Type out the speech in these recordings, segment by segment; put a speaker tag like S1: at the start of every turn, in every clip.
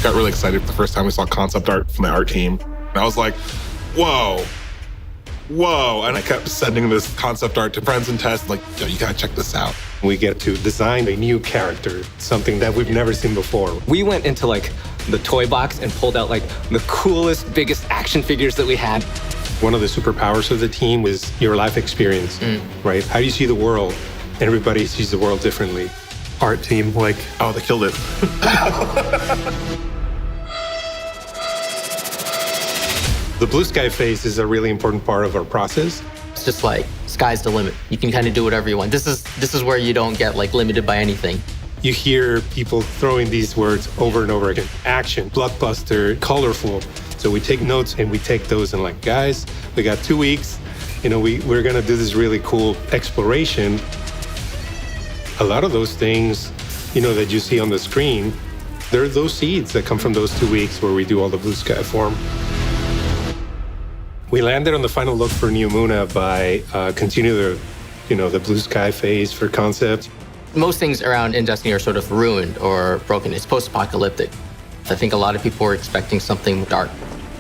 S1: got really excited the first time we saw concept art from the art team. And I was like, whoa. And I kept sending this concept art to friends and tests, like, yo, you gotta check this out.
S2: We get to design a new character, something that we've never seen before.
S3: We went into like the toy box and pulled out like the coolest, biggest action figures that we had.
S2: One of the superpowers of the team is your life experience, right? How do you see the world? Everybody sees the world differently. Art team, like,
S1: Oh, they killed it.
S2: the blue sky phase is a really important part of our process.
S4: It's just like, sky's the limit. You can kind of do whatever you want. This is where you don't get like limited by anything.
S2: You hear people throwing these words over and over again. Action, blockbuster, colorful. So we take notes and we take those and like, guys, we got 2 weeks. We're gonna do this really cool exploration. A lot of those things, that you see on the screen, they're those seeds that come from those 2 weeks where we do all the blue sky form. We landed on the final look for New Muna by continue the blue sky phase for concept.
S4: Most things around in Destiny are sort of ruined or broken. It's post-apocalyptic. I think a lot of people were expecting something dark,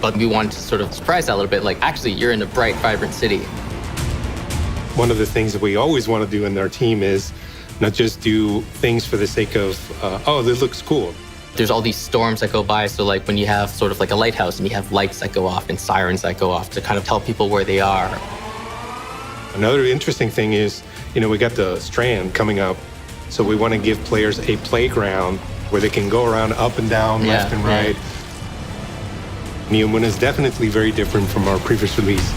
S4: but we wanted to sort of surprise that a little bit. Like, actually, you're in a bright, vibrant city.
S2: One of the things that we always want to do in our team is not just do things for the sake of, this looks cool.
S4: There's all these storms that go by. So like when you have sort of like a lighthouse and you have lights that go off and sirens that go off to kind of tell people where they are.
S2: Another interesting thing is, we got the Strand coming up. So we want to give players a playground where they can go around up and down, left and right. New Moon is definitely very different from our previous release.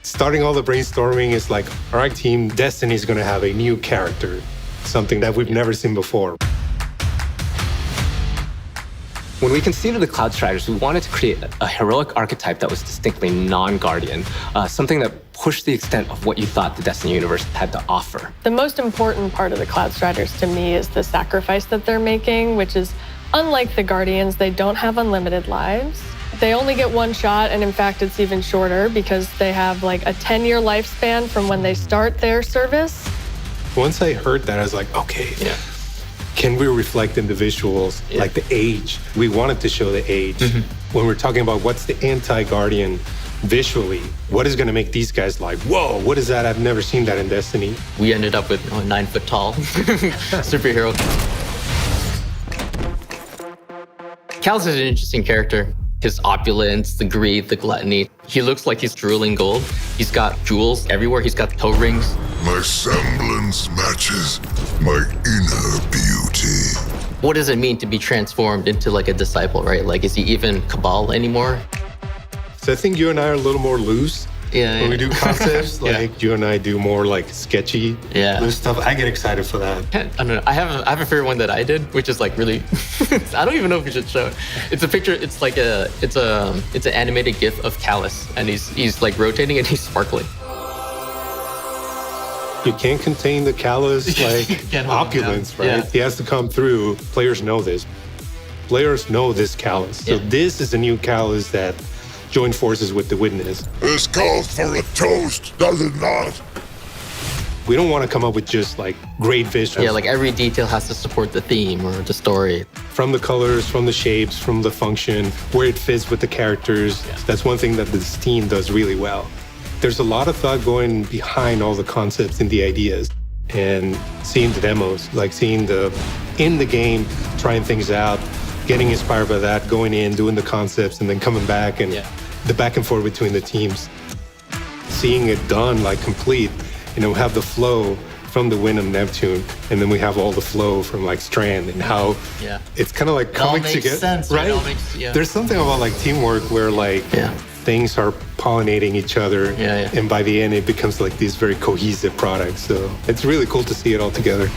S2: Starting all the brainstorming is like, all right, team, Destiny is going to have a new character, something that we've never seen before.
S3: When we conceived of the Cloud Striders, we wanted to create a heroic archetype that was distinctly non-Guardian, something that pushed the extent of what you thought the Destiny universe had to offer.
S5: The most important part of the Cloud Striders to me is the sacrifice that they're making, which is unlike the Guardians, they don't have unlimited lives. They only get one shot, and in fact, it's even shorter because they have like a 10-year lifespan from when they start their service.
S2: Once I heard that, I was like, okay, can we reflect in the visuals, like the age? We wanted to show the age. When we're talking about what's the anti-Guardian visually, what is going to make these guys like, whoa, what is that? I've never seen that in Destiny.
S4: We ended up with a 9-foot-tall superhero. Callus is an interesting character. His opulence, the greed, the gluttony. He looks like he's drooling gold. He's got jewels everywhere. He's got toe rings.
S6: My semblance matches my inner beauty.
S4: What does it mean to be transformed into like a disciple, right? Like, is he even Cabal anymore?
S2: So I think you and I are a little more loose. When we do concepts, like you and I do more like sketchy loose stuff. I get excited for that.
S4: I don't know. I have a favorite one that I did, which is like really, I don't even know if we should show it. It's a picture. It's like it's an animated GIF of Callus, and he's like rotating and he's sparkling.
S2: You can't contain the Callus like opulence, right?
S4: Yeah.
S2: He has to come through. Players know this. Players know this Callus. So this is a new Callus that joined forces with the Witness.
S6: This calls for a toast, does it not?
S2: We don't want to come up with just like great visuals.
S4: Yeah, like every detail has to support the theme or the story.
S2: From the colors, from the shapes, from the function, where it fits with the characters. That's one thing that this team does really well. There's a lot of thought going behind all the concepts and the ideas. And seeing the demos, like seeing in the game, trying things out, getting inspired by that, going in, doing the concepts, and then coming back and the back and forth between the teams. Seeing it done, like complete, we have the flow from the Wind of Neptune, and then we have all the flow from like Strand and how it's kind of like coming together.
S4: Sense,
S2: right?
S4: It all makes sense.
S2: There's something about like teamwork where like things are pollinating each other, and by the end it becomes like these very cohesive products. So it's really cool to see it all together.